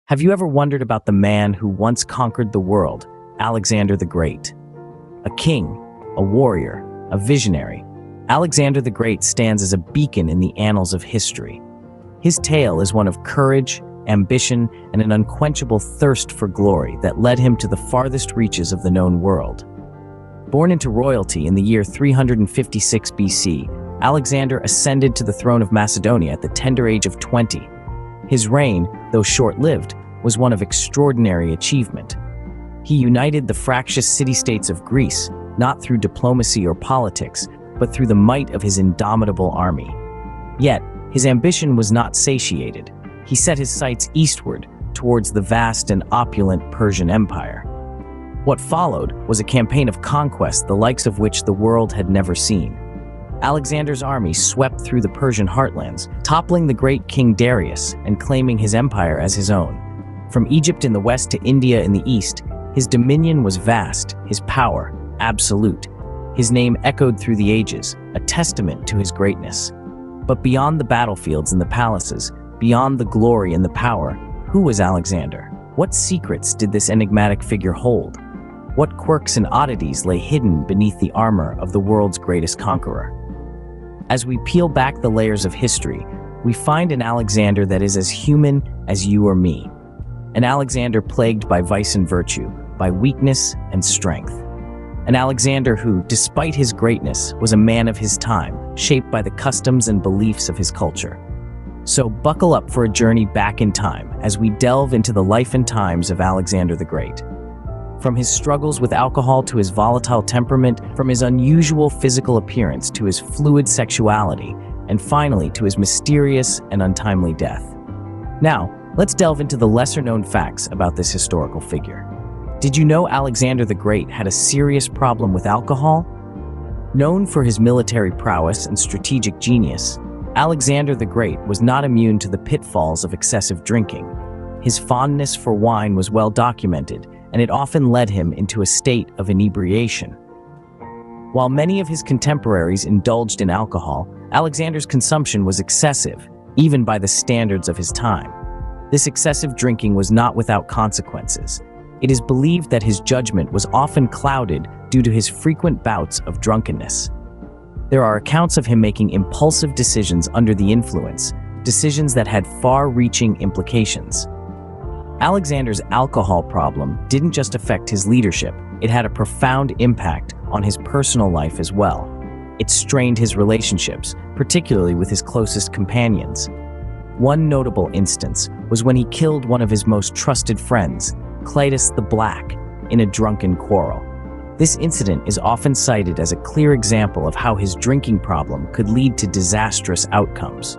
Have you ever wondered about the man who once conquered the world, Alexander the Great? A king, a warrior, a visionary, Alexander the Great stands as a beacon in the annals of history. His tale is one of courage, ambition, and an unquenchable thirst for glory that led him to the farthest reaches of the known world. Born into royalty in the year 356 BC, Alexander ascended to the throne of Macedonia at the tender age of 20. His reign, though short-lived, was one of extraordinary achievement. He united the fractious city-states of Greece, not through diplomacy or politics, but through the might of his indomitable army. Yet, his ambition was not satiated. He set his sights eastward, towards the vast and opulent Persian Empire. What followed was a campaign of conquest the likes of which the world had never seen. Alexander's army swept through the Persian heartlands, toppling the great King Darius and claiming his empire as his own. From Egypt in the west to India in the east, his dominion was vast, his power absolute. His name echoed through the ages, a testament to his greatness. But beyond the battlefields and the palaces, beyond the glory and the power, who was Alexander? What secrets did this enigmatic figure hold? What quirks and oddities lay hidden beneath the armor of the world's greatest conqueror? As we peel back the layers of history, we find an Alexander that is as human as you or me. An Alexander plagued by vice and virtue, by weakness and strength. An Alexander who, despite his greatness, was a man of his time, shaped by the customs and beliefs of his culture. So buckle up for a journey back in time as we delve into the life and times of Alexander the Great. From his struggles with alcohol to his volatile temperament, from his unusual physical appearance to his fluid sexuality, and finally to his mysterious and untimely death. Now, let's delve into the lesser-known facts about this historical figure. Did you know Alexander the Great had a serious problem with alcohol? Known for his military prowess and strategic genius, Alexander the Great was not immune to the pitfalls of excessive drinking. His fondness for wine was well documented, and it often led him into a state of inebriation. While many of his contemporaries indulged in alcohol, Alexander's consumption was excessive, even by the standards of his time. This excessive drinking was not without consequences. It is believed that his judgment was often clouded due to his frequent bouts of drunkenness. There are accounts of him making impulsive decisions under the influence, decisions that had far-reaching implications. Alexander's alcohol problem didn't just affect his leadership, it had a profound impact on his personal life as well. It strained his relationships, particularly with his closest companions. One notable instance was when he killed one of his most trusted friends, Cleitus the Black, in a drunken quarrel. This incident is often cited as a clear example of how his drinking problem could lead to disastrous outcomes.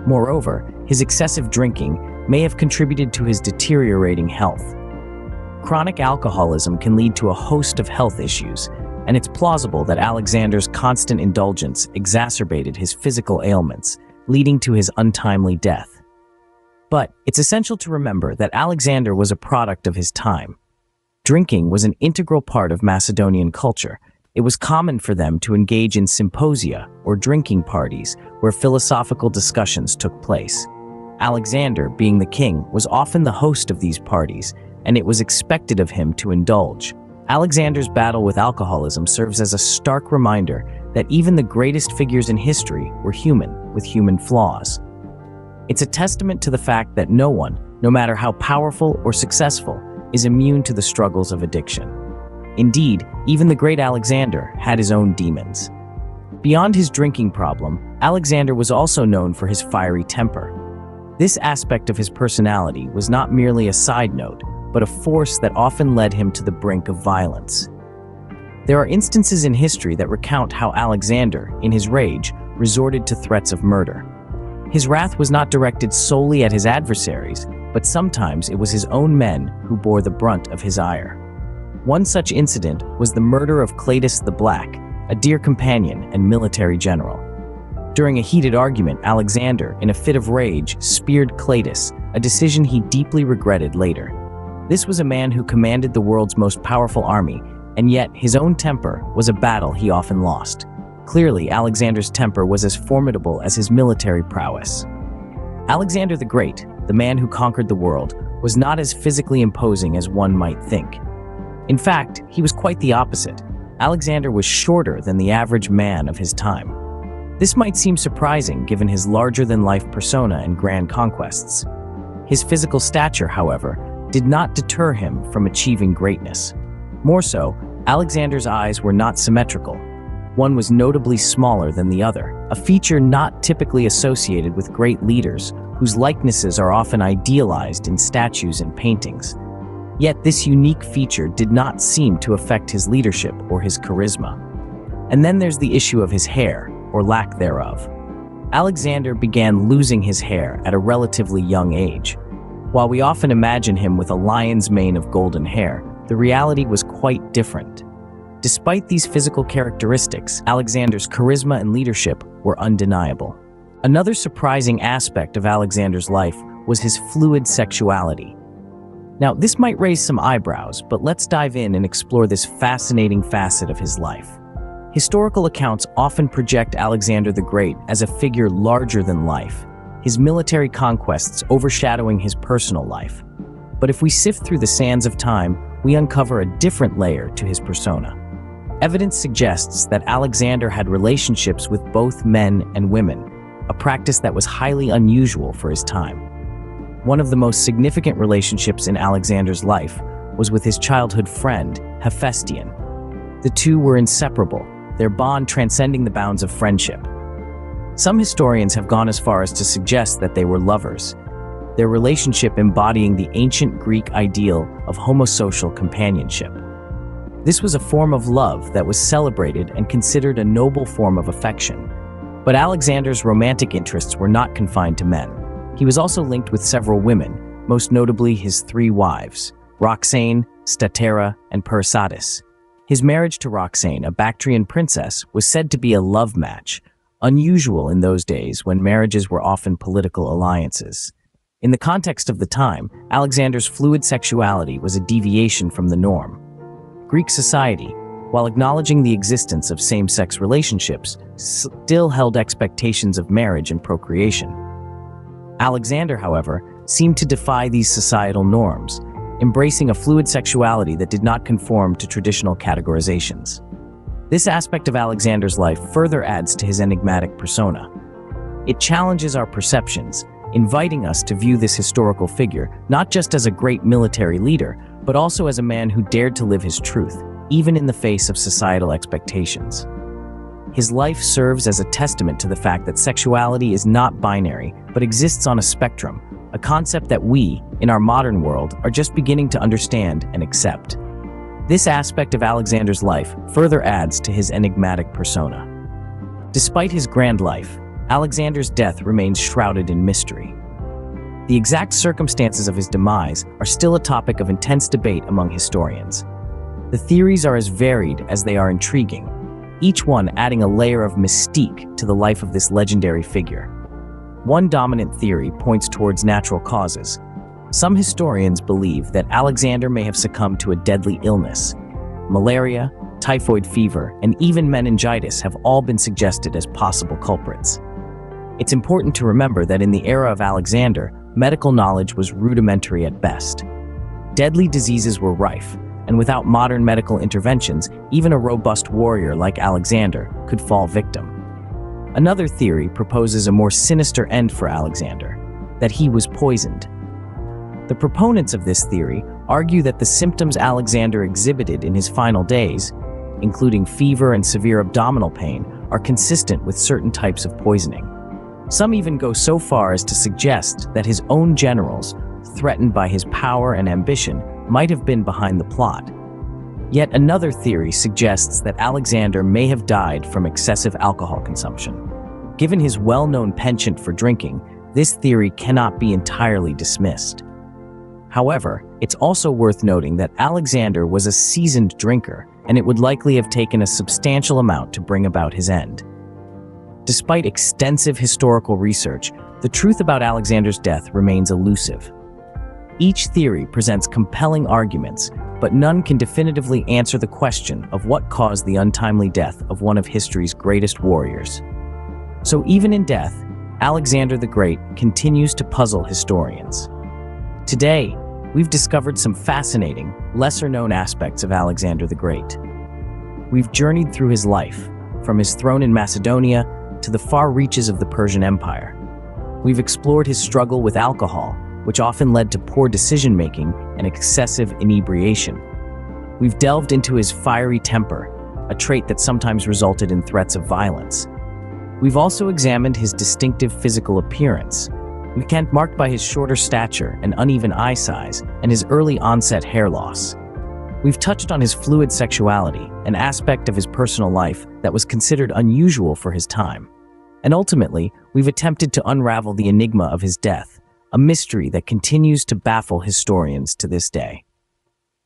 Moreover, his excessive drinking may have contributed to his deteriorating health. Chronic alcoholism can lead to a host of health issues, and it's plausible that Alexander's constant indulgence exacerbated his physical ailments, leading to his untimely death. But it's essential to remember that Alexander was a product of his time. Drinking was an integral part of Macedonian culture. It was common for them to engage in symposia or drinking parties where philosophical discussions took place. Alexander, being the king, was often the host of these parties, and it was expected of him to indulge. Alexander's battle with alcoholism serves as a stark reminder that even the greatest figures in history were human, with human flaws. It's a testament to the fact that no one, no matter how powerful or successful, is immune to the struggles of addiction. Indeed, even the great Alexander had his own demons. Beyond his drinking problem, Alexander was also known for his fiery temper. This aspect of his personality was not merely a side note, but a force that often led him to the brink of violence. There are instances in history that recount how Alexander, in his rage, resorted to threats of murder. His wrath was not directed solely at his adversaries, but sometimes it was his own men who bore the brunt of his ire. One such incident was the murder of Cleitus the Black, a dear companion and military general. During a heated argument, Alexander, in a fit of rage, speared Cleitus, a decision he deeply regretted later. This was a man who commanded the world's most powerful army, and yet his own temper was a battle he often lost. Clearly, Alexander's temper was as formidable as his military prowess. Alexander the Great, the man who conquered the world, was not as physically imposing as one might think. In fact, he was quite the opposite. Alexander was shorter than the average man of his time. This might seem surprising given his larger-than-life persona and grand conquests. His physical stature, however, did not deter him from achieving greatness. More so, Alexander's eyes were not symmetrical. One was notably smaller than the other, a feature not typically associated with great leaders whose likenesses are often idealized in statues and paintings. Yet this unique feature did not seem to affect his leadership or his charisma. And then there's the issue of his hair, or lack thereof. Alexander began losing his hair at a relatively young age. While we often imagine him with a lion's mane of golden hair, the reality was quite different. Despite these physical characteristics, Alexander's charisma and leadership were undeniable. Another surprising aspect of Alexander's life was his fluid sexuality. Now, this might raise some eyebrows, but let's dive in and explore this fascinating facet of his life. Historical accounts often project Alexander the Great as a figure larger than life, his military conquests overshadowing his personal life. But if we sift through the sands of time, we uncover a different layer to his persona. Evidence suggests that Alexander had relationships with both men and women, a practice that was highly unusual for his time. One of the most significant relationships in Alexander's life was with his childhood friend, Hephaestion. The two were inseparable, their bond transcending the bounds of friendship. Some historians have gone as far as to suggest that they were lovers, their relationship embodying the ancient Greek ideal of homosocial companionship. This was a form of love that was celebrated and considered a noble form of affection. But Alexander's romantic interests were not confined to men. He was also linked with several women, most notably his three wives, Roxane, Statera, and Persatis. His marriage to Roxane, a Bactrian princess, was said to be a love match, unusual in those days when marriages were often political alliances. In the context of the time, Alexander's fluid sexuality was a deviation from the norm. Greek society, while acknowledging the existence of same-sex relationships, still held expectations of marriage and procreation. Alexander, however, seemed to defy these societal norms, embracing a fluid sexuality that did not conform to traditional categorizations. This aspect of Alexander's life further adds to his enigmatic persona. It challenges our perceptions, inviting us to view this historical figure not just as a great military leader, but also as a man who dared to live his truth, even in the face of societal expectations. His life serves as a testament to the fact that sexuality is not binary, but exists on a spectrum, a concept that we, in our modern world, are just beginning to understand and accept. This aspect of Alexander's life further adds to his enigmatic persona. Despite his grand life, Alexander's death remains shrouded in mystery. The exact circumstances of his demise are still a topic of intense debate among historians. The theories are as varied as they are intriguing, each one adding a layer of mystique to the life of this legendary figure. One dominant theory points towards natural causes. Some historians believe that Alexander may have succumbed to a deadly illness. Malaria, typhoid fever, and even meningitis have all been suggested as possible culprits. It's important to remember that in the era of Alexander, medical knowledge was rudimentary at best. Deadly diseases were rife, and without modern medical interventions, even a robust warrior like Alexander could fall victim. Another theory proposes a more sinister end for Alexander, that he was poisoned. The proponents of this theory argue that the symptoms Alexander exhibited in his final days, including fever and severe abdominal pain, are consistent with certain types of poisoning. Some even go so far as to suggest that his own generals, threatened by his power and ambition, might have been behind the plot. Yet another theory suggests that Alexander may have died from excessive alcohol consumption. Given his well-known penchant for drinking, this theory cannot be entirely dismissed. However, it's also worth noting that Alexander was a seasoned drinker, and it would likely have taken a substantial amount to bring about his end. Despite extensive historical research, the truth about Alexander's death remains elusive. Each theory presents compelling arguments, but none can definitively answer the question of what caused the untimely death of one of history's greatest warriors. So even in death, Alexander the Great continues to puzzle historians. Today, we've discovered some fascinating, lesser-known aspects of Alexander the Great. We've journeyed through his life, from his throne in Macedonia to the far reaches of the Persian Empire. We've explored his struggle with alcohol, which often led to poor decision-making and excessive inebriation. We've delved into his fiery temper, a trait that sometimes resulted in threats of violence. We've also examined his distinctive physical appearance, marked by his shorter stature and uneven eye size, and his early onset hair loss. We've touched on his fluid sexuality, an aspect of his personal life that was considered unusual for his time. And ultimately, we've attempted to unravel the enigma of his death, a mystery that continues to baffle historians to this day.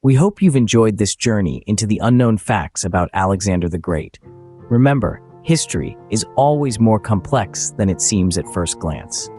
We hope you've enjoyed this journey into the unknown facts about Alexander the Great. Remember, history is always more complex than it seems at first glance.